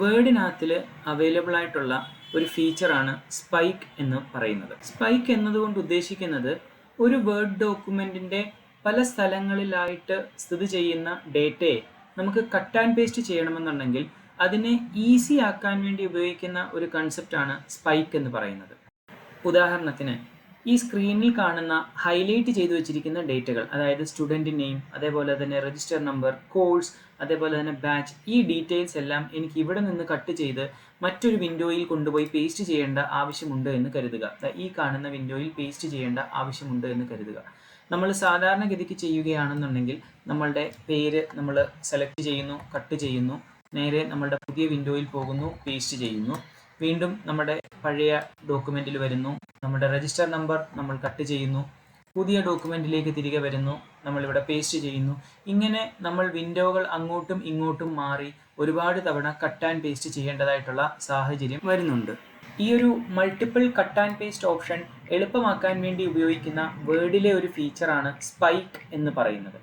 വേർഡിനകത്തിൽ available ആയിട്ടുള്ള ഒരു ഫീച്ചറാണ് spike എന്ന് പറയുന്നത്. സ്പൈക്ക് എന്നതുകൊണ്ട് ഉദ്ദേശിക്കുന്നത് ഒരു വേർഡ് ഡോക്യുമെൻറ്റിൻ്റെ പല സ്ഥലങ്ങളിലായിട്ട് സ്ഥിതി ചെയ്യുന്ന ഡേറ്റയെ നമുക്ക് കട്ട് ആൻഡ് പേസ്റ്റ് ചെയ്യണമെന്നുണ്ടെങ്കിൽ അതിനെ ഈസി ആക്കാൻ വേണ്ടി ഉപയോഗിക്കുന്ന ഒരു കൺസെപ്റ്റാണ് സ്പൈക്ക് എന്ന് പറയുന്നത്. ഉദാഹരണത്തിന് ഈ സ്ക്രീനിൽ കാണുന്ന ഹൈലൈറ്റ് ചെയ്തു വെച്ചിരിക്കുന്ന ഡേറ്റകൾ, അതായത് സ്റ്റുഡൻറ്റ് നെയിം, അതേപോലെ തന്നെ രജിസ്റ്റർ നമ്പർ, കോഴ്സ്, അതേപോലെ തന്നെ ബാച്ച്, ഈ ഡീറ്റെയിൽസ് എല്ലാം എനിക്ക് ഇവിടെ നിന്ന് കട്ട് ചെയ്ത് മറ്റൊരു വിൻഡോയിൽ കൊണ്ടുപോയി പേസ്റ്റ് ചെയ്യേണ്ട ആവശ്യമുണ്ട് എന്ന് കരുതുക. ഈ കാണുന്ന വിൻഡോയിൽ പേസ്റ്റ് ചെയ്യേണ്ട ആവശ്യമുണ്ട് എന്ന് കരുതുക. നമ്മൾ സാധാരണഗതിക്ക് ചെയ്യുകയാണെന്നുണ്ടെങ്കിൽ നമ്മളുടെ പേര് നമ്മൾ സെലക്ട് ചെയ്യുന്നു, കട്ട് ചെയ്യുന്നു, നേരെ നമ്മളുടെ പുതിയ വിൻഡോയിൽ പോകുന്നു, പേസ്റ്റ് ചെയ്യുന്നു, വീണ്ടും നമ്മുടെ പഴയ ഡോക്യുമെൻറ്റിൽ വരുന്നു, നമ്മുടെ രജിസ്റ്റർ നമ്പർ നമ്മൾ കട്ട് ചെയ്യുന്നു, പുതിയ ഡോക്യുമെൻറ്റിലേക്ക് തിരികെ വരുന്നു, നമ്മളിവിടെ പേസ്റ്റ് ചെയ്യുന്നു. ഇങ്ങനെ നമ്മൾ വിൻഡോകൾ അങ്ങോട്ടും ഇങ്ങോട്ടും മാറി ഒരുപാട് തവണ കട്ട് ആൻഡ് പേസ്റ്റ് ചെയ്യേണ്ടതായിട്ടുള്ള സാഹചര്യം വരുന്നുണ്ട്. ഈ ഒരു multiple cut and paste option എളുപ്പമാക്കാൻ വേണ്ടി ഉപയോഗിക്കുന്ന വേർഡിലെ ഒരു ഫീച്ചറാണ് സ്പൈക്ക് എന്ന് പറയുന്നത്.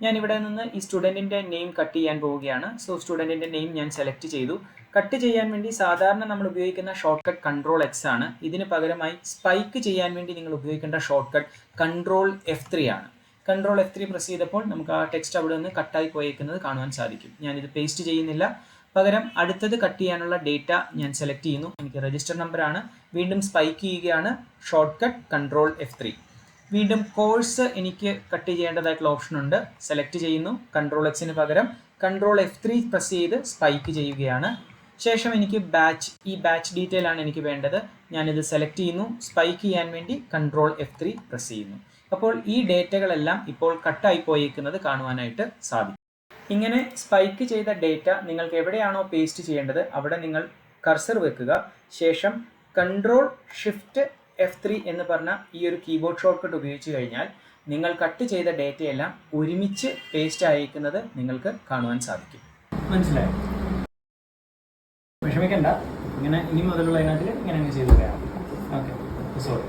ഞാൻ ഇവിടെ നിന്ന് ഈ സ്റ്റുഡൻറ്റിൻ്റെ നെയിം കട്ട് ചെയ്യാൻ പോവുകയാണ്. സോ സ്റ്റുഡൻറ്റിൻ്റെ നെയിം ഞാൻ സെലക്ട് ചെയ്തു. കട്ട് ചെയ്യാൻ വേണ്ടി സാധാരണ നമ്മൾ ഉപയോഗിക്കുന്ന ഷോർട്ട് കട്ട് Ctrl+X ആണ്. ഇതിന് പകരമായി സ്പൈക്ക് ചെയ്യാൻ വേണ്ടി നിങ്ങൾ ഉപയോഗിക്കേണ്ട ഷോർട്ട് കട്ട് Ctrl+F3 ആണ്. Ctrl+F3 പ്രസ് ചെയ്തപ്പോൾ നമുക്ക് ആ ടെക്സ്റ്റ് അവിടെ നിന്ന് കട്ടായി പോയേക്കുന്നത് കാണുവാൻ സാധിക്കും. ഞാനിത് പേസ്റ്റ് ചെയ്യുന്നില്ല, പകരം അടുത്തത് കട്ട് ചെയ്യാനുള്ള ഡേറ്റ ഞാൻ സെലക്ട് ചെയ്യുന്നു. എനിക്ക് രജിസ്റ്റർ നമ്പറാണ്, വീണ്ടും സ്പൈക്ക് ചെയ്യുകയാണ്, ഷോർട്ട് കട്ട് Ctrl+F3. വീണ്ടും കോഴ്സ് എനിക്ക് കട്ട് ചെയ്യേണ്ടതായിട്ടുള്ള ഓപ്ഷൻ ഉണ്ട്, സെലക്ട് ചെയ്യുന്നു, Ctrl+Xന് പകരം Ctrl+F3 പ്രസ് ചെയ്ത് സ്പൈക്ക് ചെയ്യുകയാണ്. ശേഷം എനിക്ക് ബാച്ച്, ഈ ബാച്ച് ഡീറ്റെയിൽ ആണ് എനിക്ക് വേണ്ടത്. ഞാനിത് സെലക്ട് ചെയ്യുന്നു, സ്പൈക്ക് ചെയ്യാൻ വേണ്ടി Ctrl+F3 പ്രസ് ചെയ്യുന്നു. അപ്പോൾ ഈ ഡേറ്റകളെല്ലാം ഇപ്പോൾ കട്ടായി പോയേക്കുന്നത് കാണുവാനായിട്ട് സാധിക്കും. ഇങ്ങനെ സ്പൈക്ക് ചെയ്ത ഡേറ്റ നിങ്ങൾക്ക് എവിടെയാണോ പേസ്റ്റ് ചെയ്യേണ്ടത് അവിടെ നിങ്ങൾ കർസർ വെക്കുക. ശേഷം Ctrl+Shift+F3 എന്ന് പറഞ്ഞ ഈ ഒരു കീബോർഡ് ഷോർട്ട് കട്ട് ഉപയോഗിച്ച് കഴിഞ്ഞാൽ നിങ്ങൾ കട്ട് ചെയ്ത ഡേറ്റയെല്ലാം ഒരുമിച്ച് പേസ്റ്റ് അയക്കുന്നത് നിങ്ങൾക്ക് കാണുവാൻ സാധിക്കും. മനസ്സിലായോ? വിഷമിക്കണ്ട, ഇങ്ങനെ ഇനി മുതലുള്ള അതിനകത്തിൽ ഇങ്ങനെ ചെയ്തു തരാം. Okay, sorry.